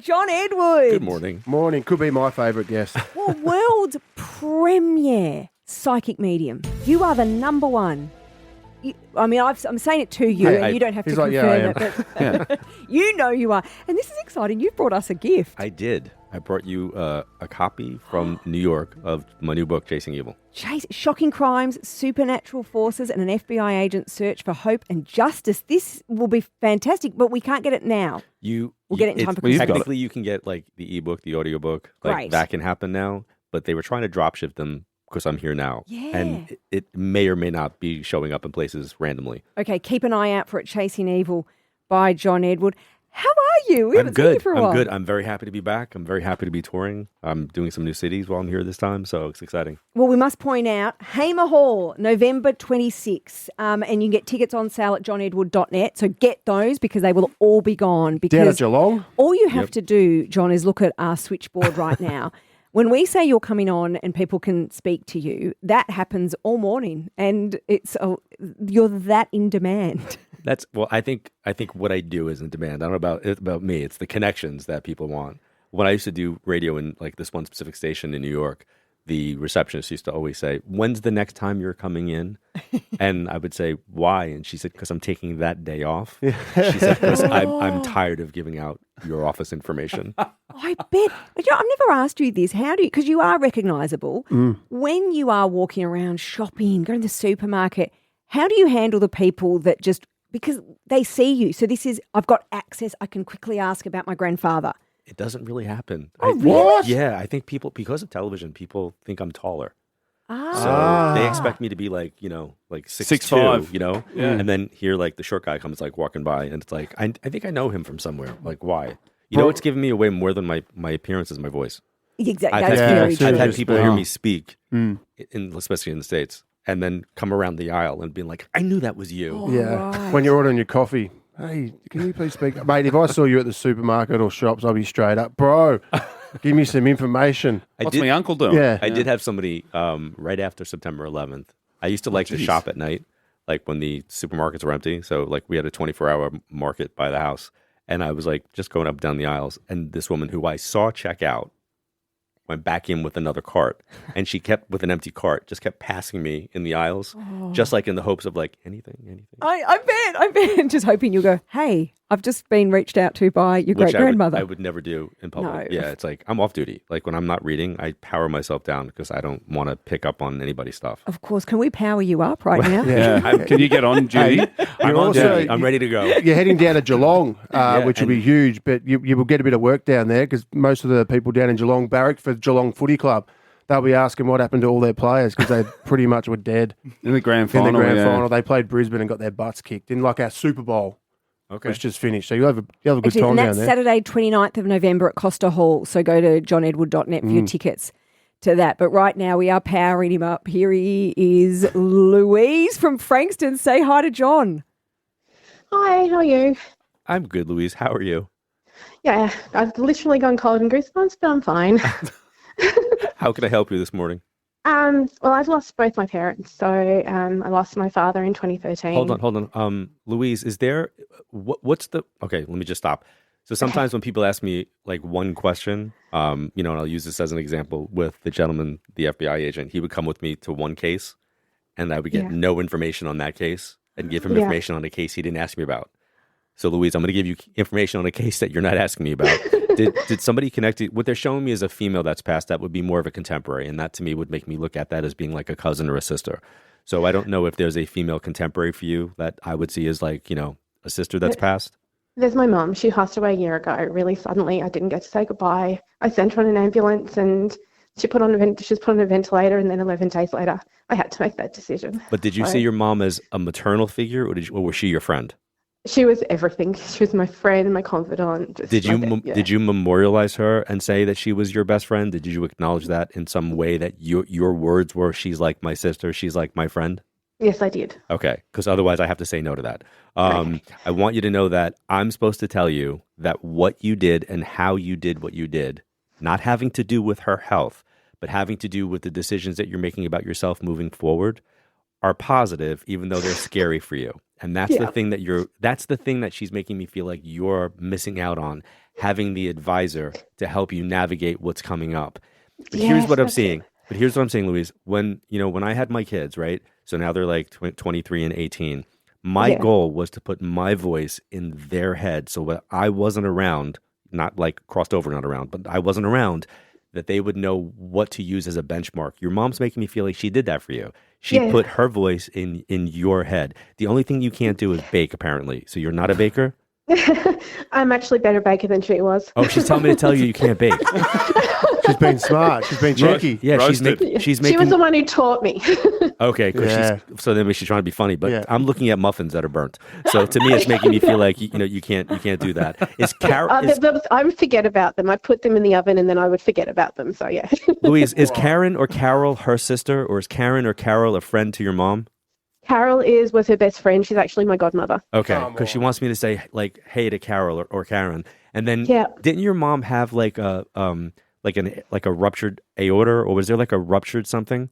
John Edward. Good morning. Morning. Could be my favourite guest. Well, world premiere psychic medium. You are the number one. I'm saying it to you, and you don't have to He's like, confirm yeah, it, but you know you are. And this is exciting. You've brought us a gift. I did. I brought you a copy from New York of my new book, Chasing Evil. Shocking crimes, supernatural forces, and an FBI agent's search for hope and justice. This will be fantastic, but we can't get it now. We'll get it in time for Christmas. Technically, you can get like the ebook, the audiobook. Great. That can happen now, but they were trying to drop ship them because I'm here now. Yeah. And it may or may not be showing up in places randomly. Okay, keep an eye out for it. Chasing Evil by John Edward. How are you? We haven't seen you for a while. I'm good. I'm very happy to be back. I'm very happy to be touring. I'm doing some new cities while I'm here this time, so it's exciting. Well, we must point out, Hamer Hall, November 26th, and you can get tickets on sale at johnedward.net, so get those because they will all be gone. Because Down at Geelong? All you have to do, John, is look at our switchboard right now. When we say you're coming on and people can speak to you, that happens all morning, and you're that in demand. I think what I do is in demand. I don't know about me. It's the connections that people want. When I used to do radio in like this one specific station in New York, the receptionist used to always say, "When's the next time you're coming in?" And I would say, "Why?" And she said, "Because I'm taking that day off." She said, "Because I'm tired of giving out your office information." I bet. I've never asked you this. How do you, because you are recognisable, when you are walking around shopping, going to the supermarket, how do you handle the people that just, because they see you, so this is, I've got access, I can quickly ask about my grandfather. It doesn't really happen. Really? Yeah, I think people, because of television, people think I'm taller. So they expect me to be like 6'5", Yeah. And then here, like the short guy comes like walking by, and it's like, I think I know him from somewhere. Like, why? It's giving me away more than my appearance is my voice. Exactly. I've That's very had true. people hear me speak, especially in the States, and then come around the aisle and being like, I knew that was you. Yeah. Right. When you're ordering your coffee, hey, can you please speak? Mate, if I saw you at the supermarket or shops, I'd be straight up, bro, give me some information. What's my uncle doing? Yeah. I did have somebody right after September 11th. I used to like to shop at night, like when the supermarkets were empty. So like we had a 24-hour market by the house. And I was like just going up and down the aisles. And this woman who I saw check out went back in with another cart. And she kept, with an empty cart, just kept passing me in the aisles, just like in the hopes of like anything. I bet. Just hoping you'll go, hey, I've just been reached out to by your great-grandmother. I would never do in public. No. Yeah, it's like I'm off duty. Like when I'm not reading, I power myself down because I don't want to pick up on anybody's stuff. Of course. Can we power you up right now? Yeah. Can you get on duty? I'm on duty. I'm ready to go. You're heading down to Geelong, which will and- be huge, but you will get a bit of work down there because most of the people down in Geelong barrack for Geelong Footy Club. They'll be asking what happened to all their players because they pretty much were dead In the grand final. in the grand yeah. final. They played Brisbane and got their butts kicked in like our Super Bowl, which just finished. So you have a good Actually, time and down that's there. Saturday, 29th of November at Costa Hall. So go to johnedward.net for your tickets to that. But right now we are powering him up. Here he is, Louise from Frankston. Say hi to John. Hi, how are you? I'm good, Louise. How are you? Yeah, I've literally gone cold and goosebumps, but I'm fine. How can I help you this morning? Well, I've lost both my parents. So I lost my father in 2013. Hold on. Louise, is there what's the okay? Let me just stop. So sometimes when people ask me like one question, and I'll use this as an example with the gentleman, the FBI agent. He would come with me to one case, and I would get no information on that case, and give him information on a case he didn't ask me about. So Louise, I'm going to give you information on a case that you're not asking me about. Did somebody connect you? What they're showing me is a female that's passed. That would be more of a contemporary, and that to me would make me look at that as being like a cousin or a sister. So I don't know if there's a female contemporary for you that I would see as like, a sister that's passed. There's my mum. She passed away a year ago, really suddenly. I didn't get to say goodbye. I sent her on an ambulance and she was put on a ventilator, and then 11 days later, I had to make that decision. But did you see your mom as a maternal figure, or was she your friend? She was everything. She was my friend, my confidant. Did you memorialize her and say that she was your best friend? Did you acknowledge that in some way that your words were, she's like my sister, she's like my friend? Yes, I did. Okay, because otherwise I have to say no to that. Okay. I want you to know that I'm supposed to tell you that what you did and how you did what you did, not having to do with her health, but having to do with the decisions that you're making about yourself moving forward, are positive, even though they're scary for you. And that's the thing that she's making me feel like you're missing out on, having the advisor to help you navigate what's coming up. But Yes, here's what I'm that's seeing. it. But here's what I'm saying, Louise. When I had my kids, right? So now they're like 23 and 18. My Yeah. goal was to put my voice in their head. So when I wasn't around, not like crossed over, not around, but I wasn't around, that they would know what to use as a benchmark. Your mom's making me feel like she did that for you. She Yeah. put her voice in your head. The only thing you can't do is bake, apparently. So you're not a baker? I'm actually better baker than she was. Oh, she's telling me to tell you can't bake. She's been smart. She's been cheeky. Yeah, Roasted. she's She making. was the one who taught me. Okay, 'cause Yeah. so then she's trying to be funny, but Yeah. I'm looking at muffins that are burnt. So to me, it's making me feel like you can't do that. Is I would forget about them. I put them in the oven and then I would forget about them. So yeah. Louise, is Karen or Carol her sister, or is Karen or Carol a friend to your mom? Carol was her best friend. She's actually my godmother. Okay, Come because she on. wants me to say like hey to Carol or Karen, and then Yeah. didn't your mom have like a ruptured aorta, or was there like a ruptured something?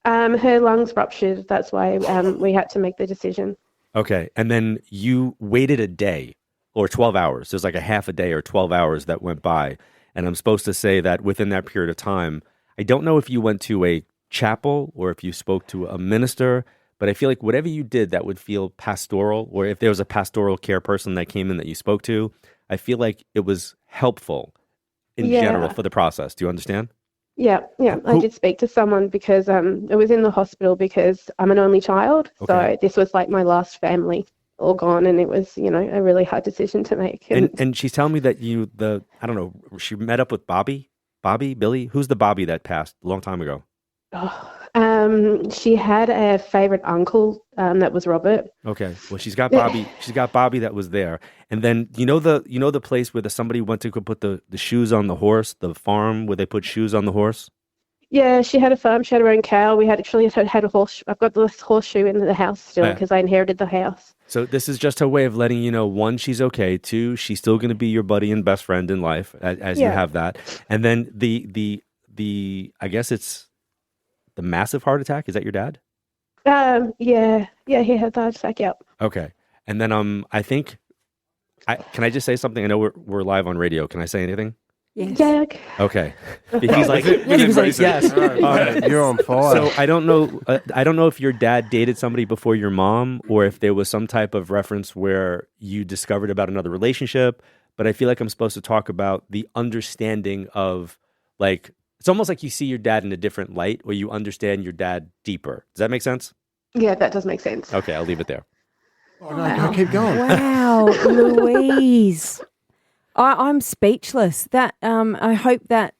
Her lungs ruptured. That's why we had to make the decision. Okay, and then you waited a day or 12 hours. There's like a half a day or 12 hours that went by, and I'm supposed to say that within that period of time, I don't know if you went to a chapel or if you spoke to a minister. But I feel like whatever you did that would feel pastoral, or if there was a pastoral care person that came in that you spoke to, I feel like it was helpful in Yeah. general for the process. Do you understand? Yeah. I Who- did speak to someone because it was in the hospital because I'm an only child. Okay. So this was like my last family all gone, and it was a really hard decision to make. And she's telling me that I don't know, she met up with Bobby, Billy. Who's the Bobby that passed a long time ago? She had a favorite uncle that was Robert. Okay. Well, she's got Bobby. She's got Bobby that was there. And then the place where somebody went to go put the shoes on the horse, the farm where they put shoes on the horse. Yeah, she had a farm. She had her own cow. We had a horse. I've got this horseshoe in the house still Yeah. because I inherited the house. So this is just her way of letting you know, one, she's okay. Two, she's still going to be your buddy and best friend in life as you Yeah. have that. And then the I guess it's the massive heart attack. Is that your dad? Yeah, he had that attack. Yep. Okay. And then I think can I just say something? I know we're live on radio. Can I say anything? Yes. Yeah. Okay. He's like, Within he was like, reason. yes. Oh, yeah, you're on fire. So I don't know. I don't know if your dad dated somebody before your mom, or if there was some type of reference where you discovered about another relationship. But I feel like I'm supposed to talk about the understanding of, like, it's almost like you see your dad in a different light, or you understand your dad deeper. Does that make sense? Yeah, that does make sense. Okay, I'll leave it there. Oh, no, keep going. Wow, Louise. I'm speechless. That I hope that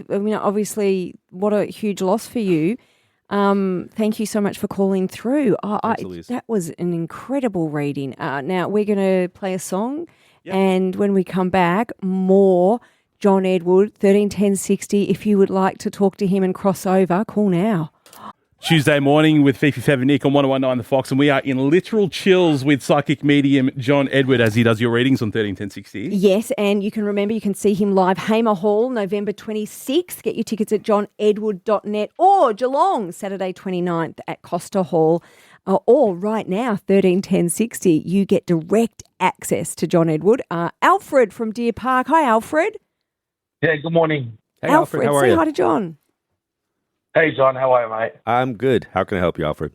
obviously, what a huge loss for you. Thank you so much for calling through. Thanks, Louise. That was an incredible reading. Now we're going to play a song, and when we come back, more John Edward 131060. If you would like to talk to him and cross over, call now. Tuesday morning with Fifi Nick on 101.9 The Fox, and we are in literal chills with psychic medium John Edward as he does your readings on 131060. Yes, and you can see him live, Hamer Hall, November 26th. Get your tickets at johnedward.net, or Geelong, Saturday 29th at Costa Hall. Or right now, 131060, you get direct access to John Edward. Alfred from Deer Park. Hi, Alfred. Yeah, good morning. Hey, Alfred, how are say you? hi to John. Hey, John, how are you, mate? I'm good. How can I help you, Alfred?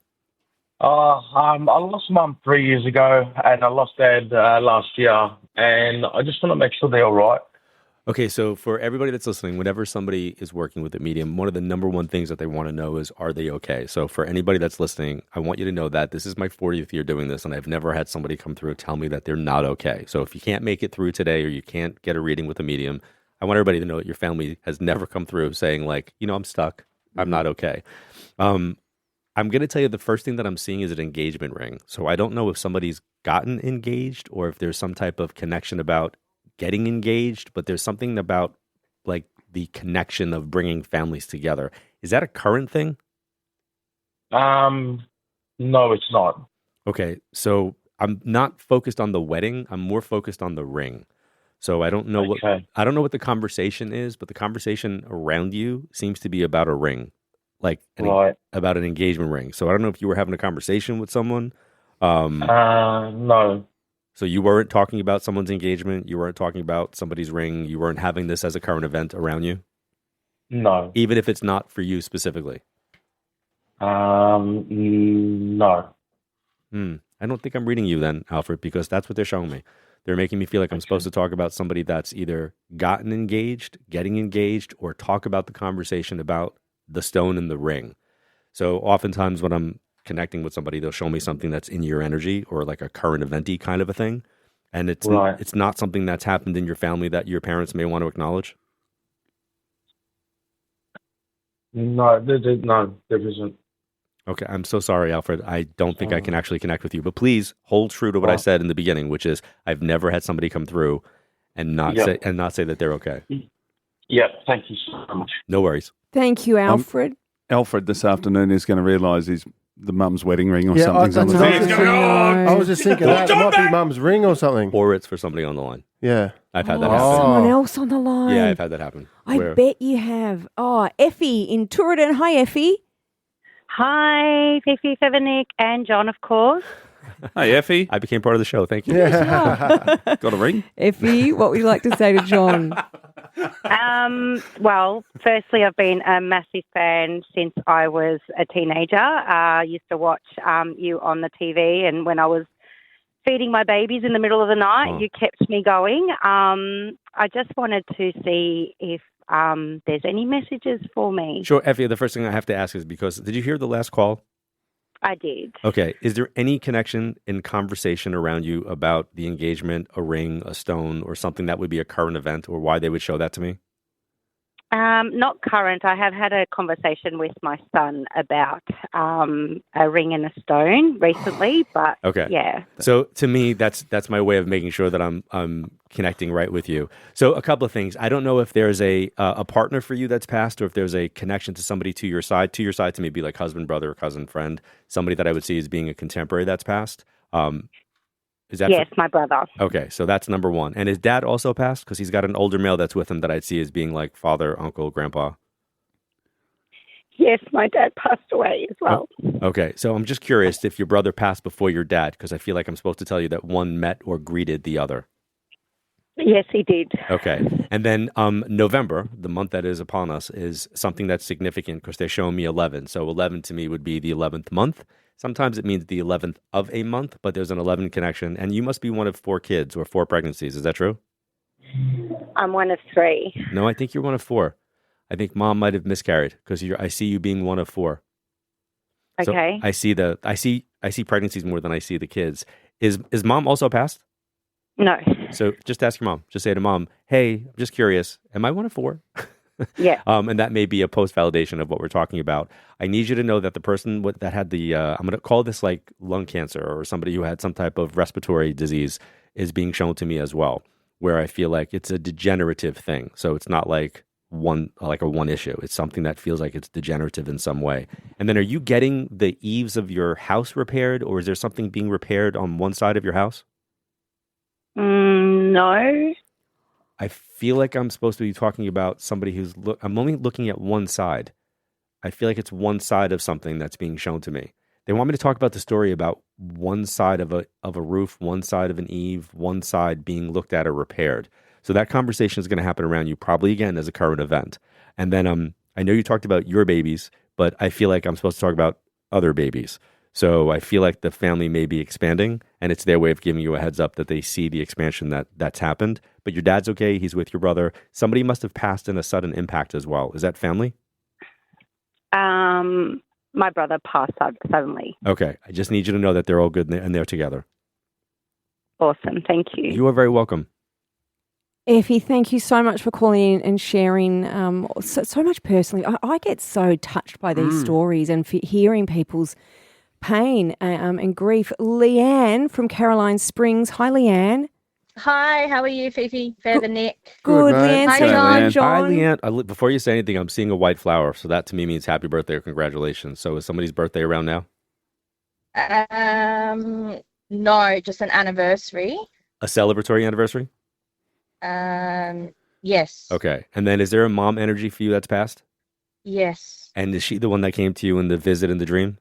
I lost Mum 3 years ago, and I lost Dad last year, and I just want to make sure they're all right. Okay, so for everybody that's listening, whenever somebody is working with a medium, one of the number one things that they want to know is, are they okay? So for anybody that's listening, I want you to know that this is my 40th year doing this, and I've never had somebody come through and tell me that they're not okay. So if you can't make it through today, or you can't get a reading with a medium, I want everybody to know that your family has never come through saying, like, I'm stuck. I'm not okay. I'm going to tell you the first thing that I'm seeing is an engagement ring. So I don't know if somebody's gotten engaged or if there's some type of connection about getting engaged, but there's something about, like, the connection of bringing families together. Is that a current thing? No, it's not. Okay, so I'm not focused on the wedding. I'm more focused on the ring. So I don't know Okay. what the conversation is, but the conversation around you seems to be about a ring, like Right. about an engagement ring. So I don't know if you were having a conversation with someone. No. So you weren't talking about someone's engagement. You weren't talking about somebody's ring. You weren't having this as a current event around you, No. even if it's not for you specifically. No. I don't think I'm reading you then, Alfred, because that's what they're showing me. They're making me feel like I'm supposed to talk about somebody that's either gotten engaged, getting engaged, or talk about the conversation about the stone and the ring. So oftentimes when I'm connecting with somebody, they'll show me something that's in your energy or like a current eventy kind of a thing. And it's Right. it's not something that's happened in your family that your parents may want to acknowledge. No, there isn't. Okay, I'm so sorry, Alfred. I don't think I can actually connect with you, but please hold true to what I said in the beginning, which is I've never had somebody come through and not say that they're okay. Yeah, thank you so much. No worries. Thank you, Alfred. Alfred this afternoon is going to realise he's the mum's wedding ring or Yeah, something's on the I was just thinking that it might be mum's ring or something. Or it's for somebody on the line. Yeah. I've had that Oh, happen. someone else on the line. Yeah, I've had that happen. I bet you have. Oh, Effie in Tooradin. Hi, Effie. Hi, Fifi, Nick, and John, of course. Hey, Effie. I became part of the show. Thank you. Got a ring? Effie, what would you like to say to John? Well, firstly, I've been a massive fan since I was a teenager. I used to watch you on the TV, and when I was feeding my babies in the middle of the night, you kept me going. I just wanted to see if there's any messages for me. Sure, Effie, the first thing I have to ask is because, did you hear the last call? I did. Okay. Is there any connection in conversation around you about the engagement, a ring, a stone, or something that would be a current event, or why they would show that to me? Not current. I have had a conversation with my son about a ring and a stone recently, but Okay. yeah. So to me, that's my way of making sure that I'm connecting right with you. So a couple of things. I don't know if there's a partner for you that's passed, or if there's a connection to somebody to your side. To your side, to me, be like husband, brother, cousin, friend, somebody that I would see as being a contemporary that's passed. Is that Yes, my brother. Okay, so that's number one. And his dad also passed because he's got an older male that's with him that I'd see as being like father, uncle, grandpa. Yes, my dad passed away as well. Okay, so I'm just curious if your brother passed before your dad, because I feel like I'm supposed to tell you that one met or greeted the other. Yes, he did. Okay, and then November, the month that is upon us, is something that's significant because they're showing me 11. So 11 to me would be the 11th month. Sometimes it means the 11th of a month, but there's an 11 connection, and you must be one of 4 kids or 4 pregnancies. Is that true? I'm one of 3. No, I think you're one of 4. I think mom might have miscarried because I see you being one of 4. Okay. So I see pregnancies more than I see the kids. Is mom also passed? No. So just ask your mom. Just say to mom, "Hey, I'm just curious. Am I one of 4?" Yeah. And that may be a post validation of what we're talking about. I need you to know that the person that had the I'm going to call this like lung cancer or somebody who had some type of respiratory disease is being shown to me as well, where I feel like it's a degenerative thing. So it's not like a one issue. It's something that feels like it's degenerative in some way. And then are you getting the eaves of your house repaired, or is there something being repaired on one side of your house? No. I feel like I'm supposed to be talking about somebody who's I'm only looking at one side. I feel like it's one side of something that's being shown to me. They want me to talk about the story about one side of a roof, one side of an eave, one side being looked at or repaired. So that conversation is going to happen around you probably again as a current event. And then I know you talked about your babies, but I feel like I'm supposed to talk about other babies. So I feel like the family may be expanding, and it's their way of giving you a heads up that they see the expansion that's happened. But your dad's okay. He's with your brother. Somebody must have passed in a sudden impact as well. Is that family? My brother passed suddenly. Okay. I just need you to know that they're all good and they're together. Awesome. Thank you. You are very welcome. Effie, thank you so much for calling in and sharing so much personally. I get so touched by these stories and hearing people's pain and grief. Leanne from Caroline Springs. Hi, Leanne. Hi, how are you, Fifi? Further Nick. Good, mate. Leanne. Hi, Say John. hi, John. Hi, Leanne. Before you say anything, I'm seeing a white flower. So that to me means happy birthday or congratulations. So is somebody's birthday around now? No, just an anniversary. A celebratory anniversary? Yes. Okay. And then is there a mom energy for you that's passed? Yes. And is she the one that came to you in the visit in the dream?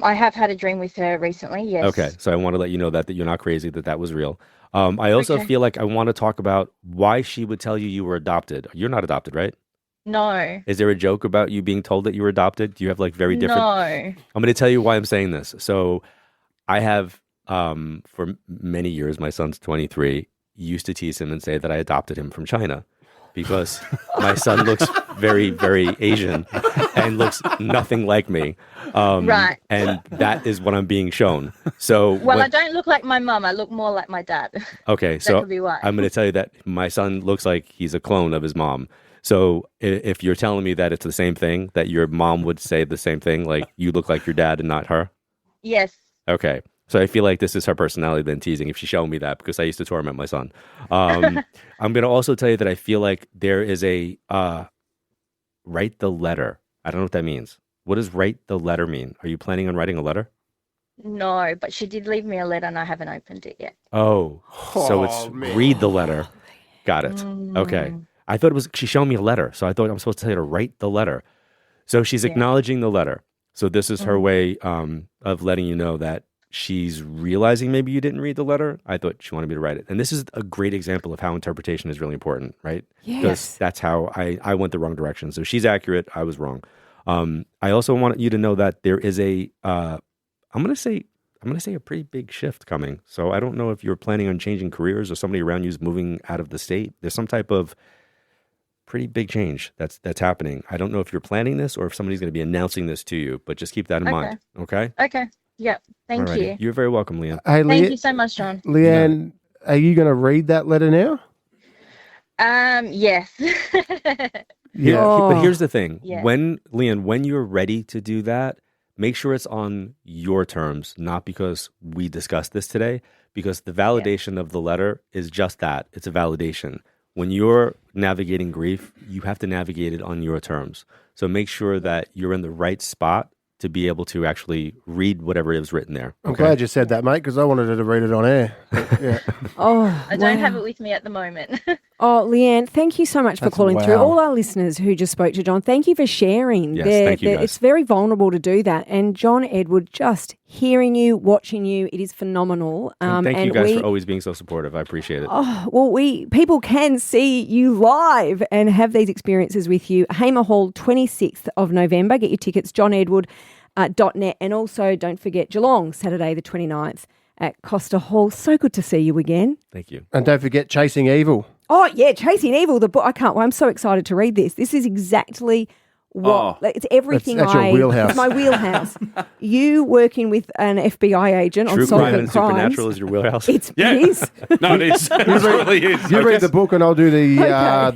I have had a dream with her recently, yes. Okay, so I want to let you know that you're not crazy, that was real. I also Okay. feel like I want to talk about why she would tell you were adopted. You're not adopted, right? No. Is there a joke about you being told that you were adopted? Do you have like very different? No. I'm going to tell you why I'm saying this. So I have, for many years, my son's 23, used to tease him and say that I adopted him from China because my son looks very, very Asian and looks nothing like me. Right. And that is what I'm being shown. So Well, I don't look like my mum. I look more like my dad. okay, That so could be why. I'm going to tell you that my son looks like he's a clone of his mom. So if you're telling me that it's the same thing, that your mom would say the same thing, like you look like your dad and not her. Yes. Okay. So I feel like this is her personality then teasing if she showed me that because I used to torment my son. I'm going to also tell you that I feel like there is a write the letter. I don't know what that means. What does write the letter mean? Are you planning on writing a letter? No, but she did leave me a letter and I haven't opened it yet. Oh, so it's man. read the letter. Got it. Okay. I thought it was, she showed me a letter. So I thought I'm supposed to tell her to write the letter. So she's Yeah. acknowledging the letter. So this is her way of letting you know that she's realizing maybe you didn't read the letter. I thought she wanted me to write it. And this is a great example of how interpretation is really important, right? Because Yes. that's how I went the wrong direction. So she's accurate. I was wrong. I also want you to know that there is I'm going to say a pretty big shift coming. So I don't know if you're planning on changing careers or somebody around you is moving out of the state. There's some type of pretty big change that's happening. I don't know if you're planning this or if somebody's going to be announcing this to you, but just keep that in mind. Okay? Okay. Yep. Thank Alrighty. you. You're very welcome, Leanne. Hey, Thank you so much, John. Leanne, are you going to read that letter now? Yes. Yeah. But Oh. here's the thing. Yeah. Leanne, when you're ready to do that, make sure it's on your terms, not because we discussed this today, because the validation of the letter is just that. It's a validation. When you're navigating grief, you have to navigate it on your terms. So make sure that you're in the right spot to be able to actually read whatever is written there. I'm glad you said that, mate, because I wanted her to read it on air. But, yeah. Oh, I don't wow. have it with me at the moment. Oh, Leanne, thank you so much for That's calling through. wow. All our listeners who just spoke to John, thank you for sharing. Yes, thank you, guys. It's very vulnerable to do that. And John Edward, just hearing you, watching you, it is phenomenal. And thank you guys for always being so supportive. I appreciate it. Oh, well, people can see you live and have these experiences with you. Hamer Hall, 26th of November. Get your tickets, johnedward.net. And also, don't forget, Geelong, Saturday the 29th at Costa Hall. So good to see you again. Thank you. And don't forget Chasing Evil. Oh, yeah, Chasing Evil, the book. I can't wait. I'm so excited to read this. This is exactly what, it's everything That's your wheelhouse. It's my wheelhouse. You working with an FBI agent True on crime solving and crimes. supernatural is your wheelhouse. It Yeah. is. No, it is. It really is. You I read guess- the book and I'll do the